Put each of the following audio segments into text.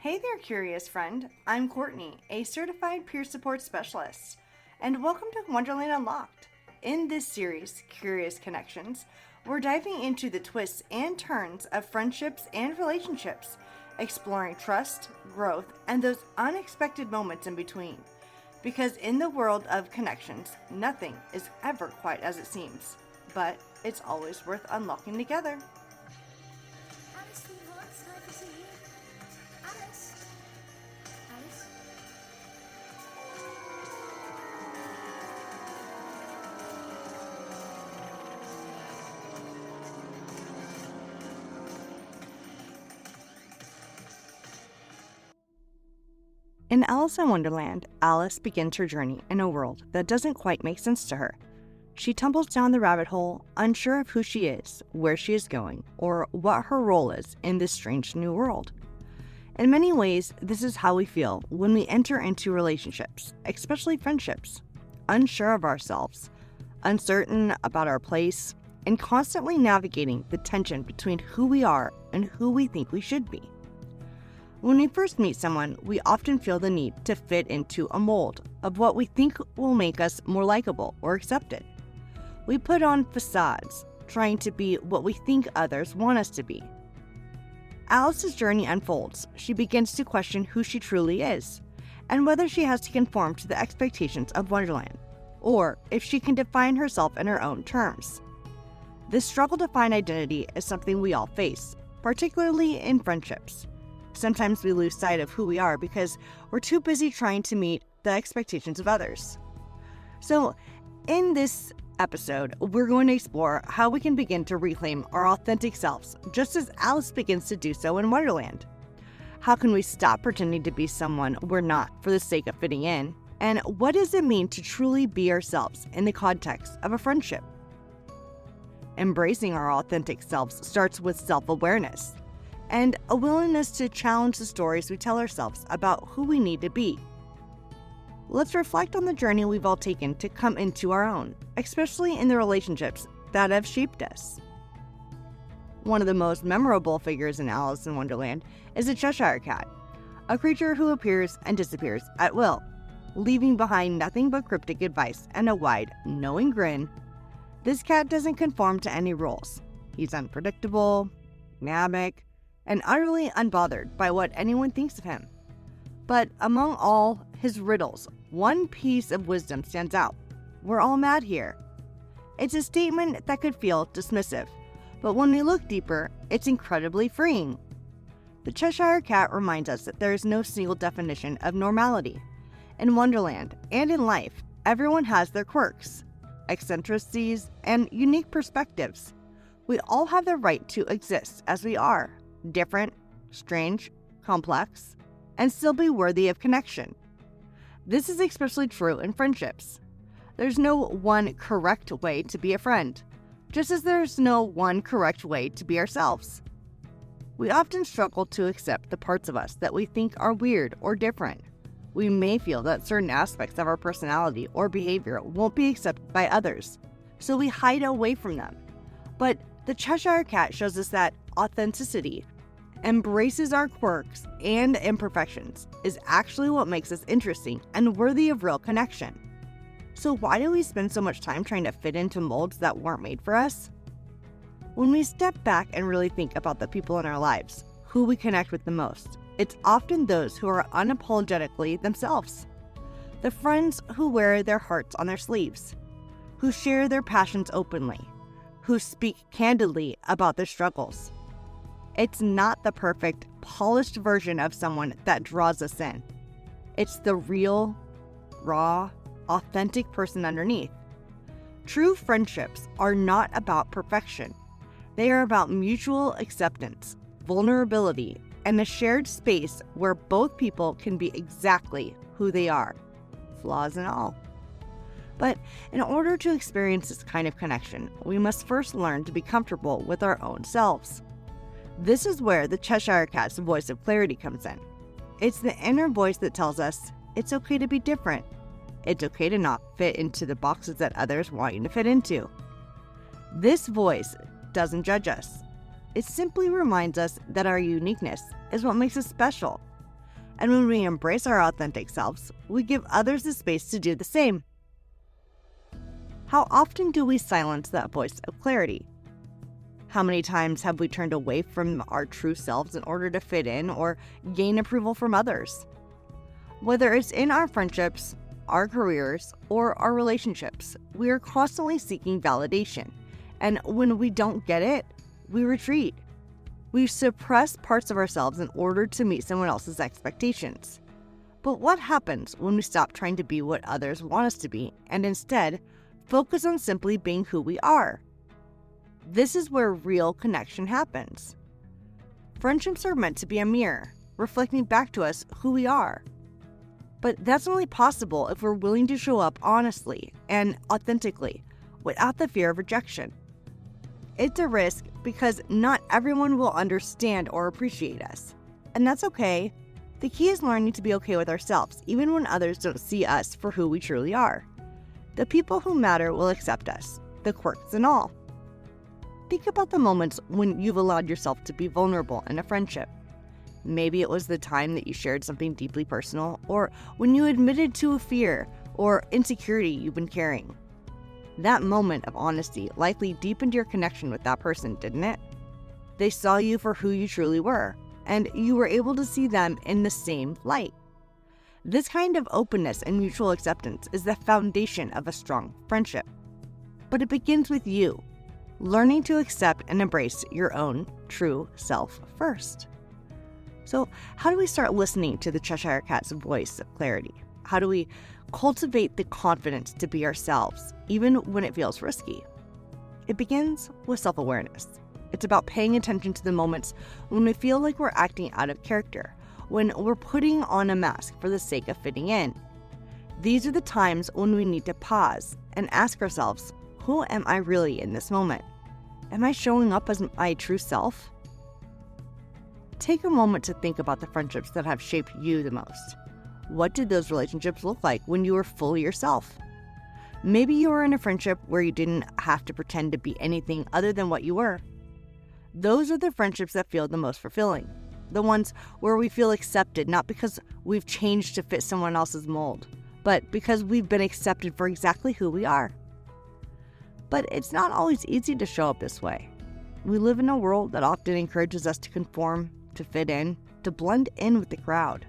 Hey there, curious friend. I'm Courtney, a certified peer support specialist, and welcome to Wonderland Unlocked. In this series, Curious Connections, we're diving into the twists and turns of friendships and relationships, exploring trust, growth, and those unexpected moments in between. Because in the world of connections, nothing is ever quite as it seems, but it's always worth unlocking together. In Alice in Wonderland, Alice begins her journey in a world that doesn't quite make sense to her. She tumbles down the rabbit hole, unsure of who she is, where she is going, or what her role is in this strange new world. In many ways, this is how we feel when we enter into relationships, especially friendships, unsure of ourselves, uncertain about our place, and constantly navigating the tension between who we are and who we think we should be. When we first meet someone, we often feel the need to fit into a mold of what we think will make us more likable or accepted. We put on facades, trying to be what we think others want us to be. Alice's journey unfolds. She begins to question who she truly is, and whether she has to conform to the expectations of Wonderland, or if she can define herself in her own terms. This struggle to find identity is something we all face, particularly in friendships. Sometimes we lose sight of who we are because we're too busy trying to meet the expectations of others. So, in this episode, we're going to explore how we can begin to reclaim our authentic selves, just as Alice begins to do so in Wonderland. How can we stop pretending to be someone we're not for the sake of fitting in? And what does it mean to truly be ourselves in the context of a friendship? Embracing our authentic selves starts with self-awareness and a willingness to challenge the stories we tell ourselves about who we need to be. Let's reflect on the journey we've all taken to come into our own, especially in the relationships that have shaped us. One of the most memorable figures in Alice in Wonderland is the Cheshire Cat, a creature who appears and disappears at will, leaving behind nothing but cryptic advice and a wide, knowing grin. This cat doesn't conform to any rules. He's unpredictable, dynamic, and utterly unbothered by what anyone thinks of him. But among all his riddles, one piece of wisdom stands out. We're all mad here. It's a statement that could feel dismissive, but when we look deeper, it's incredibly freeing. The Cheshire Cat reminds us that there is no single definition of normality. In Wonderland and in life, everyone has their quirks, eccentricities, and unique perspectives. We all have the right to exist as we are, different, strange, complex, and still be worthy of connection. This is especially true in friendships. There's no one correct way to be a friend, just as there's no one correct way to be ourselves. We often struggle to accept the parts of us that we think are weird or different. We may feel that certain aspects of our personality or behavior won't be accepted by others, so we hide away from them. But the Cheshire Cat shows us that authenticity, embraces our quirks and imperfections, is actually what makes us interesting and worthy of real connection. So why do we spend so much time trying to fit into molds that weren't made for us? When we step back and really think about the people in our lives, who we connect with the most, it's often those who are unapologetically themselves. The friends who wear their hearts on their sleeves, who share their passions openly, who speak candidly about their struggles. It's not the perfect, polished version of someone that draws us in. It's the real, raw, authentic person underneath. True friendships are not about perfection. They are about mutual acceptance, vulnerability, and a shared space where both people can be exactly who they are, flaws and all. But in order to experience this kind of connection, we must first learn to be comfortable with our own selves. This is where the Cheshire Cat's voice of clarity comes in. It's the inner voice that tells us it's okay to be different. It's okay to not fit into the boxes that others want you to fit into. This voice doesn't judge us. It simply reminds us that our uniqueness is what makes us special. And when we embrace our authentic selves, we give others the space to do the same. How often do we silence that voice of clarity? How many times have we turned away from our true selves in order to fit in or gain approval from others? Whether it's in our friendships, our careers, or our relationships, we are constantly seeking validation. And when we don't get it, we retreat. We suppress parts of ourselves in order to meet someone else's expectations. But what happens when we stop trying to be what others want us to be and instead focus on simply being who we are? This is where real connection happens. Friendships are meant to be a mirror, reflecting back to us who we are. But that's only possible if we're willing to show up honestly and authentically, without the fear of rejection. It's a risk because not everyone will understand or appreciate us. And that's okay. The key is learning to be okay with ourselves, even when others don't see us for who we truly are. The people who matter will accept us, the quirks and all. Think about the moments when you've allowed yourself to be vulnerable in a friendship. Maybe it was the time that you shared something deeply personal, or when you admitted to a fear or insecurity you've been carrying. That moment of honesty likely deepened your connection with that person, didn't it? They saw you for who you truly were, and you were able to see them in the same light. This kind of openness and mutual acceptance is the foundation of a strong friendship. But it begins with you, learning to accept and embrace your own true self first. So, how do we start listening to the Cheshire Cat's voice of clarity? How do we cultivate the confidence to be ourselves, even when it feels risky? It begins with self-awareness. It's about paying attention to the moments when we feel like we're acting out of character, when we're putting on a mask for the sake of fitting in. These are the times when we need to pause and ask ourselves, who am I really in this moment? Am I showing up as my true self? Take a moment to think about the friendships that have shaped you the most. What did those relationships look like when you were fully yourself? Maybe you were in a friendship where you didn't have to pretend to be anything other than what you were. Those are the friendships that feel the most fulfilling. The ones where we feel accepted, not because we've changed to fit someone else's mold, but because we've been accepted for exactly who we are. But it's not always easy to show up this way. We live in a world that often encourages us to conform, to fit in, to blend in with the crowd.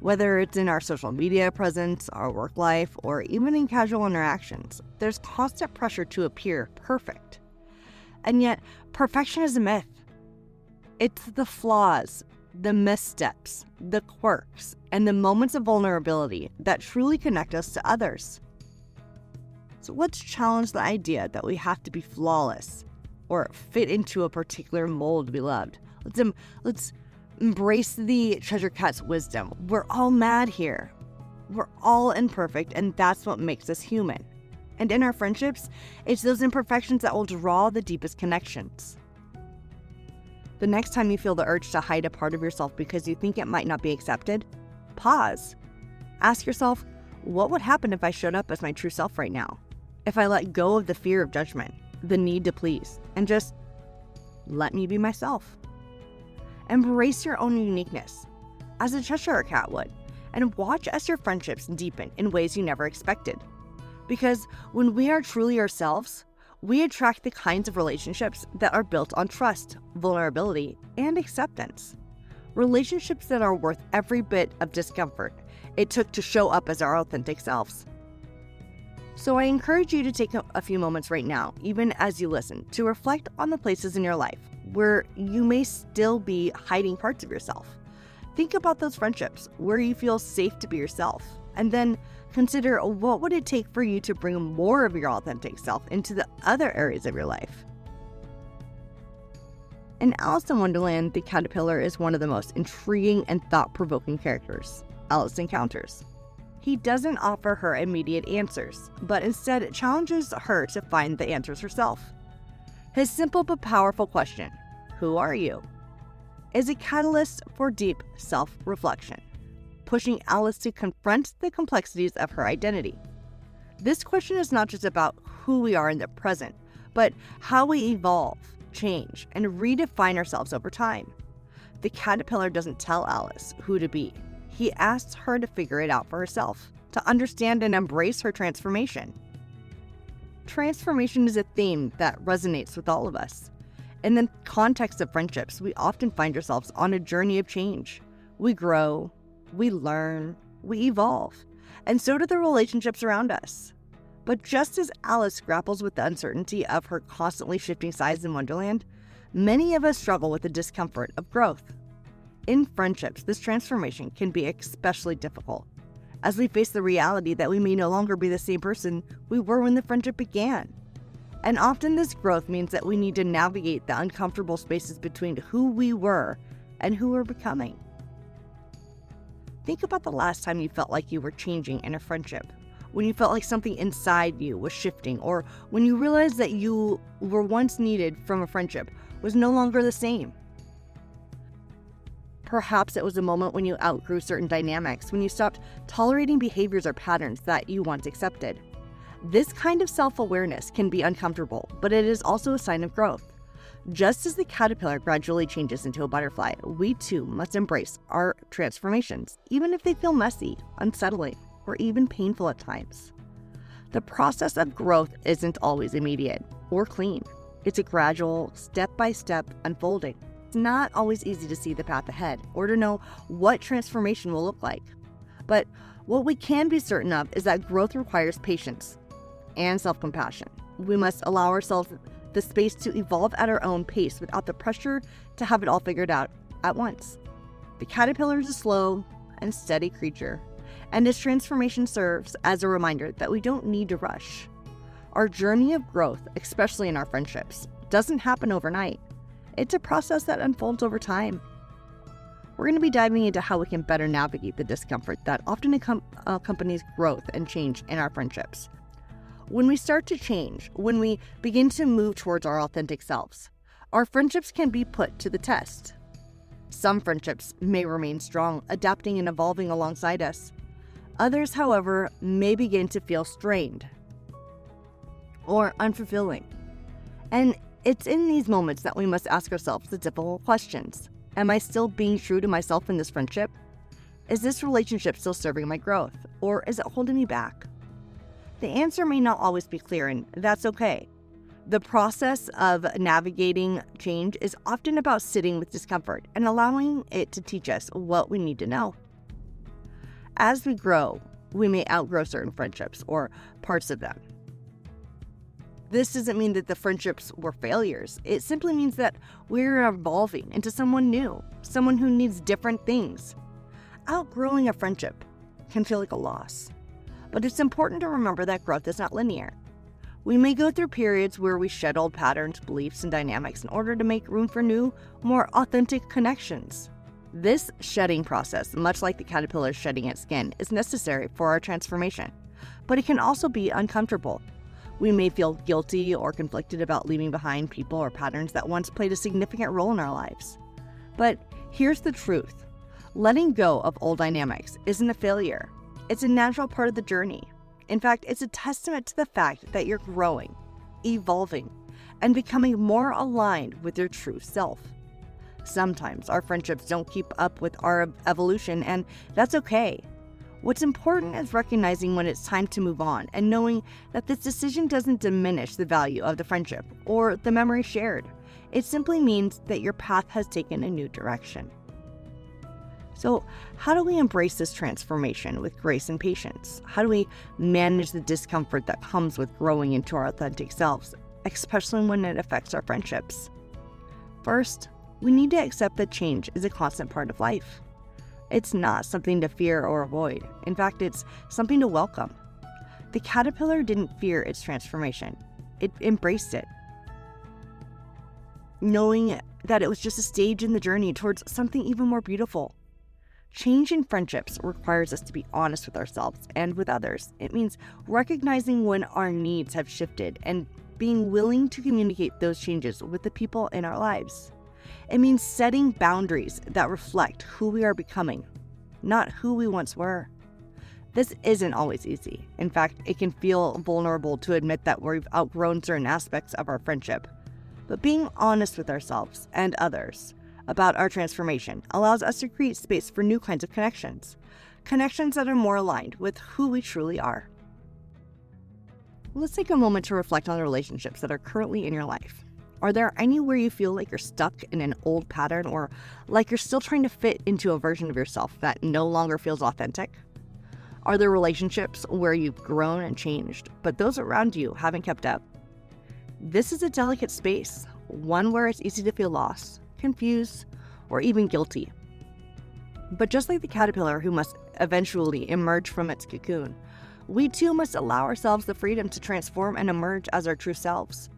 Whether it's in our social media presence, our work life, or even in casual interactions, there's constant pressure to appear perfect. And yet, perfection is a myth. It's the flaws, the missteps, the quirks, and the moments of vulnerability that truly connect us to others. So let's challenge the idea that we have to be flawless or fit into a particular mold to be loved. Let's embrace the Cheshire Cat's wisdom. We're all mad here. We're all imperfect, and that's what makes us human. And in our friendships, it's those imperfections that will draw the deepest connections. The next time you feel the urge to hide a part of yourself because you think it might not be accepted, pause. Ask yourself, what would happen if I showed up as my true self right now? If I let go of the fear of judgment, the need to please, and just let me be myself. Embrace your own uniqueness, as a Cheshire Cat would, and watch as your friendships deepen in ways you never expected. Because when we are truly ourselves, we attract the kinds of relationships that are built on trust, vulnerability, and acceptance. Relationships that are worth every bit of discomfort it took to show up as our authentic selves. So I encourage you to take a few moments right now, even as you listen, to reflect on the places in your life where you may still be hiding parts of yourself. Think about those friendships where you feel safe to be yourself, and then consider what would it take for you to bring more of your authentic self into the other areas of your life. In Alice in Wonderland, the caterpillar is one of the most intriguing and thought-provoking characters Alice encounters. He doesn't offer her immediate answers, but instead challenges her to find the answers herself. His simple but powerful question, "Who are you?" is a catalyst for deep self-reflection, pushing Alice to confront the complexities of her identity. This question is not just about who we are in the present, but how we evolve, change, and redefine ourselves over time. The caterpillar doesn't tell Alice who to be. he asks her to figure it out for herself, to understand and embrace her transformation. Transformation is a theme that resonates with all of us. In the context of friendships, we often find ourselves on a journey of change. We grow, we learn, we evolve, and so do the relationships around us. But just as Alice grapples with the uncertainty of her constantly shifting sides in Wonderland, many of us struggle with the discomfort of growth. In friendships, this transformation can be especially difficult, as we face the reality that we may no longer be the same person we were when the friendship began. And often this growth means that we need to navigate the uncomfortable spaces between who we were and who we're becoming. Think about the last time you felt like you were changing in a friendship, when you felt like something inside you was shifting, or when you realized that you were once needed from a friendship was no longer the same. Perhaps it was a moment when you outgrew certain dynamics, when you stopped tolerating behaviors or patterns that you once accepted. This kind of self-awareness can be uncomfortable, but it is also a sign of growth. Just as the caterpillar gradually changes into a butterfly, we too must embrace our transformations, even if they feel messy, unsettling, or even painful at times. The process of growth isn't always immediate or clean. It's a gradual, step-by-step unfolding. It's not always easy to see the path ahead or to know what transformation will look like. But what we can be certain of is that growth requires patience and self-compassion. We must allow ourselves the space to evolve at our own pace without the pressure to have it all figured out at once. The caterpillar is a slow and steady creature, and its transformation serves as a reminder that we don't need to rush. Our journey of growth, especially in our friendships, doesn't happen overnight. It's a process that unfolds over time. We're going to be diving into how we can better navigate the discomfort that often accompanies growth and change in our friendships. When we start to change, when we begin to move towards our authentic selves, our friendships can be put to the test. Some friendships may remain strong, adapting and evolving alongside us. Others, however, may begin to feel strained or unfulfilling. And it's in these moments that we must ask ourselves the difficult questions. Am I still being true to myself in this friendship? Is this relationship still serving my growth, or is it holding me back? The answer may not always be clear, and that's okay. The process of navigating change is often about sitting with discomfort and allowing it to teach us what we need to know. As we grow, we may outgrow certain friendships or parts of them. This doesn't mean that the friendships were failures. It simply means that we're evolving into someone new, someone who needs different things. Outgrowing a friendship can feel like a loss, but it's important to remember that growth is not linear. We may go through periods where we shed old patterns, beliefs, and dynamics in order to make room for new, more authentic connections. This shedding process, much like the caterpillar shedding its skin, is necessary for our transformation, but it can also be uncomfortable. We may feel guilty or conflicted about leaving behind people or patterns that once played a significant role in our lives. But here's the truth. Letting go of old dynamics isn't a failure. It's a natural part of the journey. In fact, it's a testament to the fact that you're growing, evolving, and becoming more aligned with your true self. Sometimes our friendships don't keep up with our evolution, and that's okay. What's important is recognizing when it's time to move on and knowing that this decision doesn't diminish the value of the friendship or the memory shared. It simply means that your path has taken a new direction. So, how do we embrace this transformation with grace and patience? How do we manage the discomfort that comes with growing into our authentic selves, especially when it affects our friendships? First, we need to accept that change is a constant part of life. It's not something to fear or avoid. In fact, it's something to welcome. The caterpillar didn't fear its transformation. It embraced it, knowing that it was just a stage in the journey towards something even more beautiful. Change in friendships requires us to be honest with ourselves and with others. It means recognizing when our needs have shifted and being willing to communicate those changes with the people in our lives. It means setting boundaries that reflect who we are becoming, not who we once were. This isn't always easy. In fact, it can feel vulnerable to admit that we've outgrown certain aspects of our friendship. But being honest with ourselves and others about our transformation allows us to create space for new kinds of connections that are more aligned with who we truly are. Let's take a moment to reflect on the relationships that are currently in your life. Are there any where you feel like you're stuck in an old pattern or like you're still trying to fit into a version of yourself that no longer feels authentic? Are there relationships where you've grown and changed, but those around you haven't kept up? This is a delicate space, one where it's easy to feel lost, confused, or even guilty. But just like the caterpillar who must eventually emerge from its cocoon, we too must allow ourselves the freedom to transform and emerge as our true selves.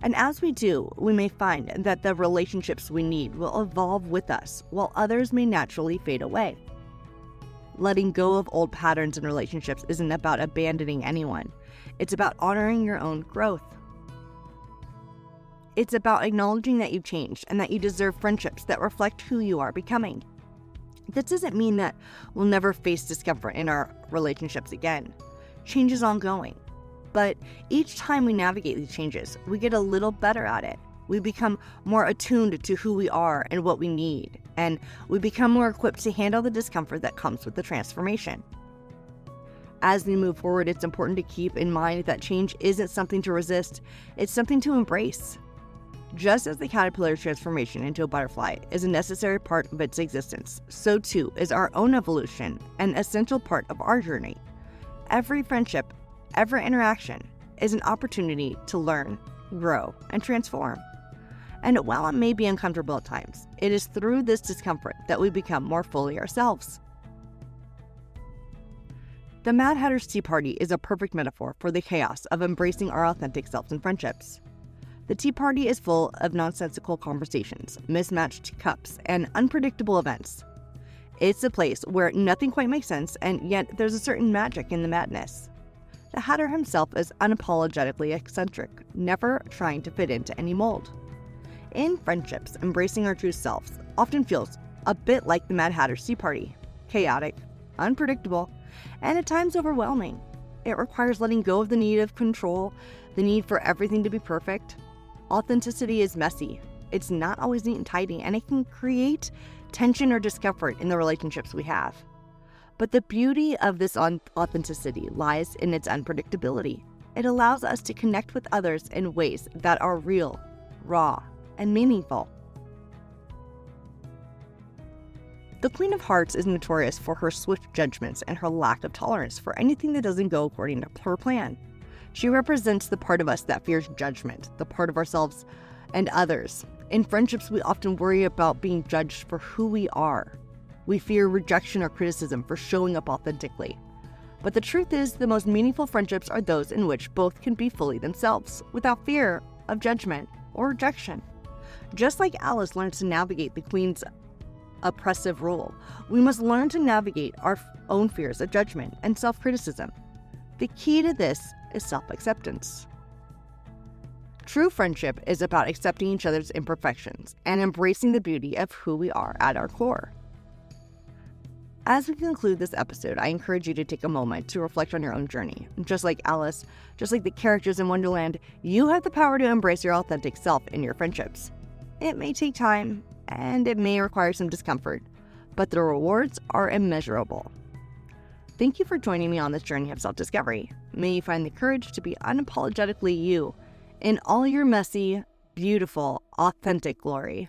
And as we do, we may find that the relationships we need will evolve with us, while others may naturally fade away. Letting go of old patterns in relationships isn't about abandoning anyone. It's about honoring your own growth. It's about acknowledging that you've changed and that you deserve friendships that reflect who you are becoming. This doesn't mean that we'll never face discomfort in our relationships again. Change is ongoing. But each time we navigate these changes, we get a little better at it. We become more attuned to who we are and what we need, and we become more equipped to handle the discomfort that comes with the transformation. As we move forward, it's important to keep in mind that change isn't something to resist, it's something to embrace. Just as the caterpillar's transformation into a butterfly is a necessary part of its existence, so too is our own evolution an essential part of our journey. Every friendship, every interaction is an opportunity to learn, grow, and transform. And while it may be uncomfortable at times, it is through this discomfort that we become more fully ourselves. The Mad Hatter's Tea Party is a perfect metaphor for the chaos of embracing our authentic selves in friendships. The tea party is full of nonsensical conversations, mismatched cups, and unpredictable events. It's a place where nothing quite makes sense, and yet there's a certain magic in the madness. The Hatter himself is unapologetically eccentric, never trying to fit into any mold. In friendships, embracing our true selves often feels a bit like the Mad Hatter's Tea Party, chaotic, unpredictable, and at times overwhelming. It requires letting go of the need of control, the need for everything to be perfect. Authenticity is messy. It's not always neat and tidy, and it can create tension or discomfort in the relationships we have. But the beauty of this authenticity lies in its unpredictability. It allows us to connect with others in ways that are real, raw, and meaningful. The Queen of Hearts is notorious for her swift judgments and her lack of tolerance for anything that doesn't go according to her plan. She represents the part of us that fears judgment, the part of ourselves and others. In friendships, we often worry about being judged for who we are. We fear rejection or criticism for showing up authentically. But the truth is, the most meaningful friendships are those in which both can be fully themselves, without fear of judgment or rejection. Just like Alice learns to navigate the Queen's oppressive rule, we must learn to navigate our own fears of judgment and self-criticism. The key to this is self-acceptance. True friendship is about accepting each other's imperfections and embracing the beauty of who we are at our core. As we conclude this episode, I encourage you to take a moment to reflect on your own journey. Just like Alice, just like the characters in Wonderland, you have the power to embrace your authentic self in your friendships. It may take time, and it may require some discomfort, but the rewards are immeasurable. Thank you for joining me on this journey of self-discovery. May you find the courage to be unapologetically you in all your messy, beautiful, authentic glory.